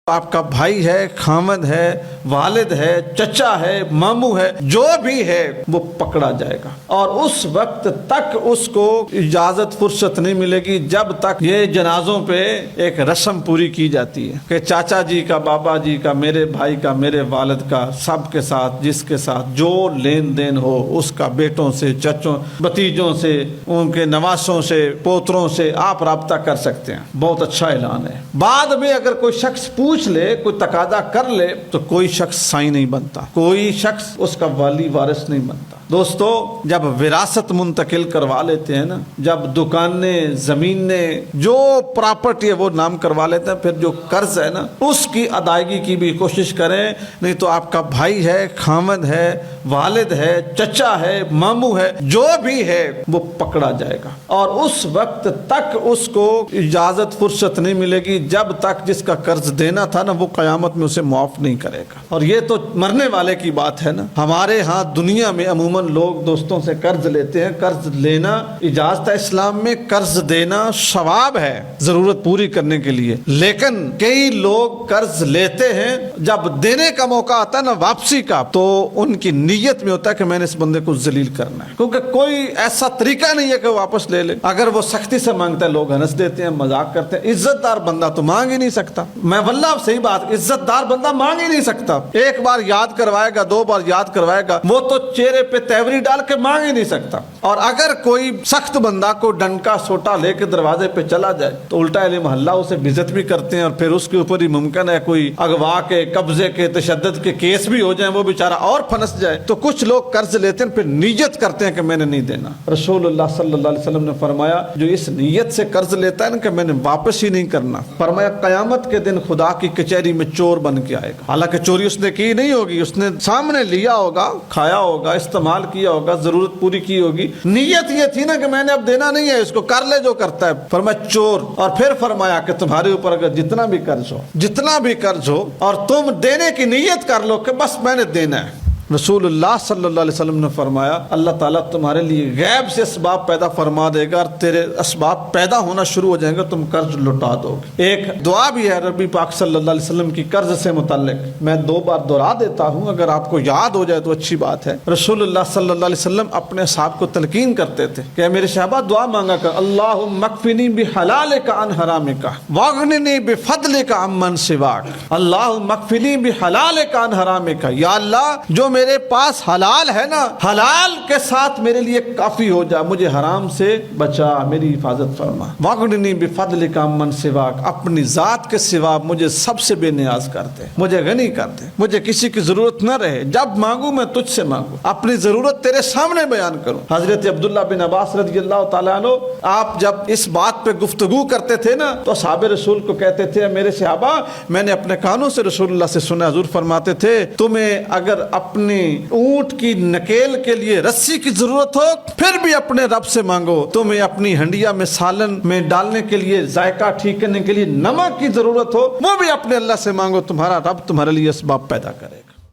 آپ کا بھائی ہے، خامد ہے، والد ہے، چچا ہے، ماموں ہے، جو بھی ہے وہ پکڑا جائے گا، اور اس وقت تک اس کو اجازت فرصت نہیں ملے گی جب تک یہ جنازوں پہ ایک رسم پوری کی جاتی ہے کہ چاچا جی کا، بابا جی کا، میرے بھائی کا، میرے والد کا، سب کے ساتھ جس کے ساتھ جو لین دین ہو اس کا، بیٹوں سے، چچوں، بھتیجوں سے، ان کے نواسوں سے، پوتروں سے آپ رابطہ کر سکتے ہیں۔ بہت اچھا اعلان ہے۔ بعد میں اگر کوئی شخص پوچھ لے، کوئی تقاضا کر لے، تو کوئی شخص سائیں نہیں بنتا، کوئی شخص اس کا والی وارث نہیں بنتا۔ دوستو، جب وراثت منتقل کروا لیتے ہیں نا، جب دکانیں، زمینیں، جو پراپرٹی ہے وہ نام کروا لیتے ہیں، پھر جو قرض ہے نا اس کی ادائیگی کی بھی کوشش کریں، نہیں تو آپ کا بھائی ہے، خامد ہے، والد ہے، چچا ہے، ماموں ہے، جو بھی ہے وہ پکڑا جائے گا، اور اس وقت تک اس کو اجازت فرصت نہیں ملے گی جب تک جس کا قرض دینا تھا نا وہ قیامت میں اسے معاف نہیں کرے گا۔ اور یہ تو مرنے والے کی بات ہے نا۔ ہمارے ہاں دنیا میں عموماً لوگ دوستوں سے قرض لیتے ہیں۔ قرض لینا اجازت ہے اسلام میں، قرض دینا ثواب ہے ضرورت پوری کرنے کے لیے، لیکن کئی لوگ قرض لیتے ہیں، جب دینے کا موقع آتا ہے نا واپسی کا، تو ان کی نیت میں ہوتا ہے کہ میں نے اس بندے کو ذلیل کرنا ہے، کیونکہ کوئی ایسا طریقہ نہیں ہے کہ واپس لے لے۔ اگر وہ سختی سے مانگتا ہے لوگ ہنس دیتے ہیں، مذاق کرتے ہیں۔ عزت دار بندہ تو مانگ ہی نہیں سکتا، میں واللہ صحیح بات، عزت دار بندہ مانگ ہی نہیں سکتا۔ ایک بار یاد کروائے گا، دو بار یاد کروائے گا، وہ تو چہرے پہ تیوری ڈال کے مانگ ہی نہیں سکتا۔ اور اگر کوئی سخت بندہ کو ڈنکا سوٹا لے کے دروازے پہ چلا جائے تو الٹا اہل محلہ اسے بےعزت بھی کرتے ہیں، اور پھر اس کے اوپر ہی ممکن ہے کوئی اغوا کے، قبضے کے، تشدد کے کیس بھی ہو جائیں، وہ بیچارہ اور پھنس جائے۔ تو کچھ لوگ قرض لیتے ہیں، پھر نیت کرتے ہیں کہ میں نے نہیں دینا۔ رسول اللہ صلی اللہ علیہ وسلم نے فرمایا جو اس نیت سے قرض لیتا ہے نا کہ میں نے واپس ہی نہیں کرنا، فرمایا قیامت کے دن خدا کی کچہری میں چور بن کے آئے گا۔ حالانکہ چوری اس نے کی نہیں ہوگی، اس نے سامنے لیا ہوگا، کھایا ہوگا، استعمال کیا ہوگا، ضرورت پوری کی ہوگی، نیت یہ تھی نا کہ میں نے اب دینا نہیں ہے، اس کو کر لے جو کرتا ہے، فرمایا چور۔ اور پھر فرمایا کہ تمہارے اوپر اگر جتنا بھی قرض ہو اور تم دینے کی نیت کر لو کہ بس میں نے دینا ہے، رسول اللہ صلی اللہ علیہ وسلم نے فرمایا اللہ تعالیٰ تمہارے لیے غیب سے اسباب پیدا فرما دے گا، اور تیرے اسباب پیدا ہونا شروع ہو جائیں گے، تم قرض لوٹا دو گے۔ ایک دعا بھی ہے نبی پاک صلی اللہ علیہ وسلم کی قرض سے متعلق، میں 2 بار دہرا دیتا ہوں، اگر آپ کو یاد ہو جائے تو اچھی بات ہے۔ رسول اللہ صلی اللہ علیہ وسلم اپنے اصحاب کو تلقین کرتے تھے کہ میرے صحابہ دعا مانگا کر، اللہم اکفنی بحلالک عن حرامک واغننی بفضلک عمن سواک، اللہم اکفنی بحلالک عن حرامک، یا اللہ جو میرے پاس حلال ہے نا، حلال کے ساتھ میرے لیے کافی ہو جا، مجھے حرام سے بچا، میری حفاظت فرما۔ واغننی بفضلک عمن سواک، اپنی ذات کے سوا مجھے سب سے بے نیاز کر دے، مجھے غنی کر دے، مجھے کسی کی ضرورت نہ رہے، جب مانگوں میں تجھ سے مانگوں، اپنی ضرورت تیرے سامنے بیان کروں۔ حضرت عبداللہ بن عباس رضی اللہ تعالیٰ عنہ آپ جب اس بات پہ گفتگو کرتے تھے نا تو اصحاب رسول کو کہتے تھے میرے صحابہ میں نے اپنے کانوں سے رسول اللہ سے سنا، حضور فرماتے تھے تمہیں اگر اپنی اونٹ کی نکیل کے لیے رسی کی ضرورت ہو پھر بھی اپنے رب سے مانگو، تمہیں اپنی ہنڈیا میں سالن میں ڈالنے کے لیے، ذائقہ ٹھیک کرنے کے لیے نمک کی ضرورت ہو وہ بھی اپنے اللہ سے مانگو، تمہارا رب تمہارے لیے اسباب پیدا کرے۔